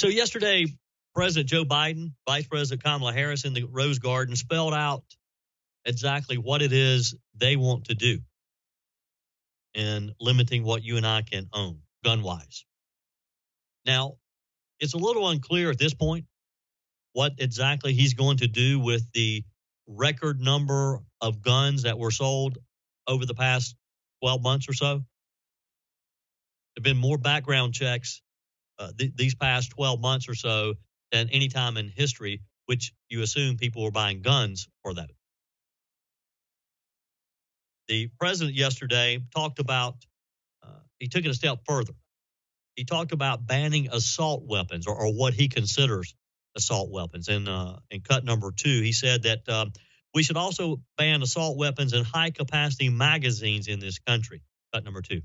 So yesterday, President Joe Biden, Vice President Kamala Harris in the Rose Garden spelled out exactly what it is they want to do in limiting what you and I can own gun-wise. Now, it's a little unclear at this point what exactly he's going to do with the record number of guns that were sold over the past 12 months or so. There have been more background checks these past 12 months or so than any time in history, which you assume people were buying guns for that. The president yesterday talked about, he took it a step further. He talked about banning assault weapons or what he considers assault weapons. In cut number 2, he said that we should also ban assault weapons and high-capacity magazines in this country. Cut number 2.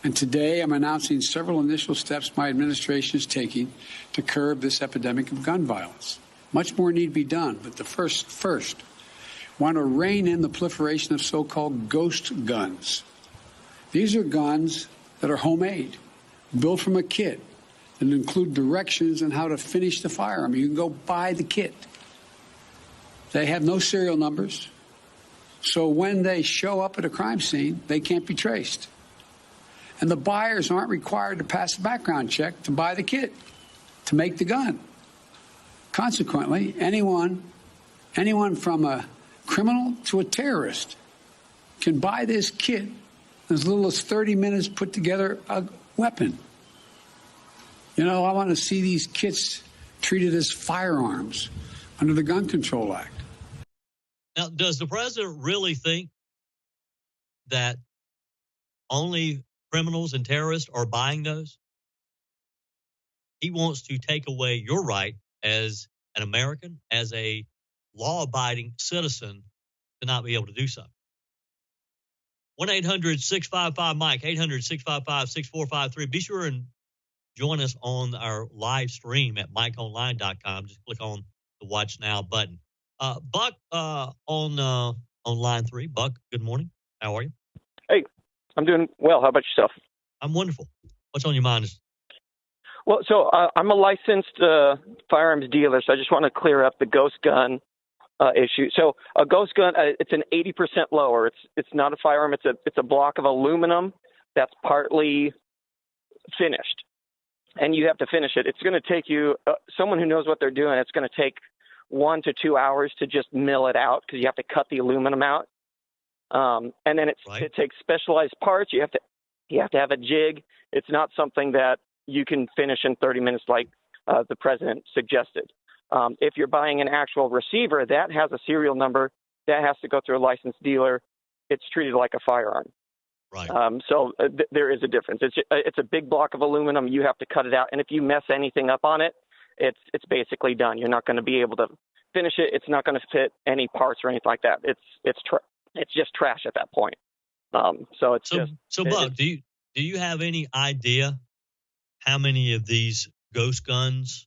And today I'm announcing several initial steps my administration is taking to curb this epidemic of gun violence. Much more need to be done, but the first want to rein in the proliferation of so-called ghost guns. These are guns that are homemade, built from a kit, and include directions on how to finish the firearm. You can go buy the kit. They have no serial numbers, so when they show up at a crime scene, they can't be traced. And the buyers aren't required to pass a background check to buy the kit, to make the gun. Consequently, anyone from a criminal to a terrorist can buy this kit in as little as 30 minutes, put together a weapon. You know, I want to see these kits treated as firearms under the Gun Control Act. Now, does the president really think that only criminals and terrorists are buying those? He wants to take away your right as an American, as a law-abiding citizen, to not be able to do so. 1-800-655-MIKE, 800-655-6453. Be sure and join us on our live stream at MikeOnline.com. Just click on the Watch Now button. Buck on line 3. Buck, good morning. How are you? Hey, I'm doing well. How about yourself? I'm wonderful. What's on your mind? Well, so I'm a licensed firearms dealer, so I just want to clear up the ghost gun issue. So a ghost gun, it's an 80% lower. It's not a firearm. It's a block of aluminum that's partly finished, and you have to finish it. It's going to take you someone who knows what they're doing. It's going to take 1 to 2 hours to just mill it out because you have to cut the aluminum out, and then it takes specialized parts. You have to have a jig. It's not something that you can finish in 30 minutes like the president suggested. If you're buying an actual receiver, that has a serial number. That has to go through a licensed dealer. It's treated like a firearm. Right. So there is a difference. It's a big block of aluminum. You have to cut it out. And if you mess anything up on it, it's basically done. You're not going to be able to finish it. It's not going to fit any parts or anything like that. It's just trash at that point. So Buck, do you have any idea how many of these ghost guns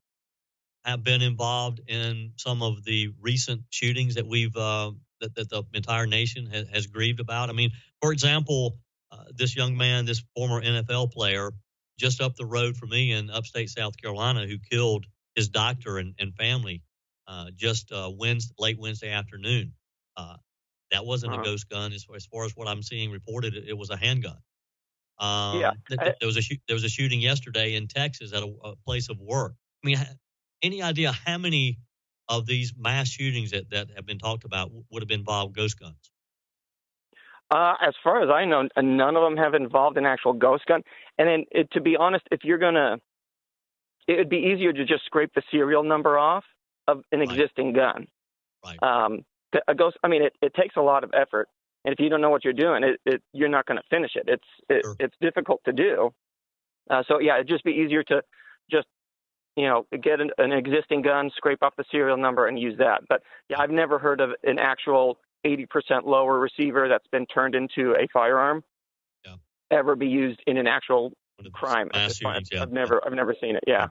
have been involved in some of the recent shootings that we've that the entire nation has grieved about? I mean, for example, this young man, this former NFL player, just up the road from me in upstate South Carolina, who killed his doctor and family just late Wednesday afternoon. That wasn't a ghost gun. As far as what I'm seeing reported, it was a handgun. There was a shooting yesterday in Texas at a place of work. I mean, any idea how many of these mass shootings that have been talked about would have involved ghost guns? As far as I know, none of them have involved an actual ghost gun. And then, to be honest, it would be easier to just scrape the serial number off of an existing gun. Right. A ghost. I mean, it takes a lot of effort, and if you don't know what you're doing, you're not going to finish it. It's difficult to do. So yeah, it'd just be easier to just get an existing gun, scrape off the serial number, and use that. But yeah, I've never heard of an actual 80% lower receiver that's been turned into a firearm ever be used in an actual crime at this point. I've never seen it. Yeah.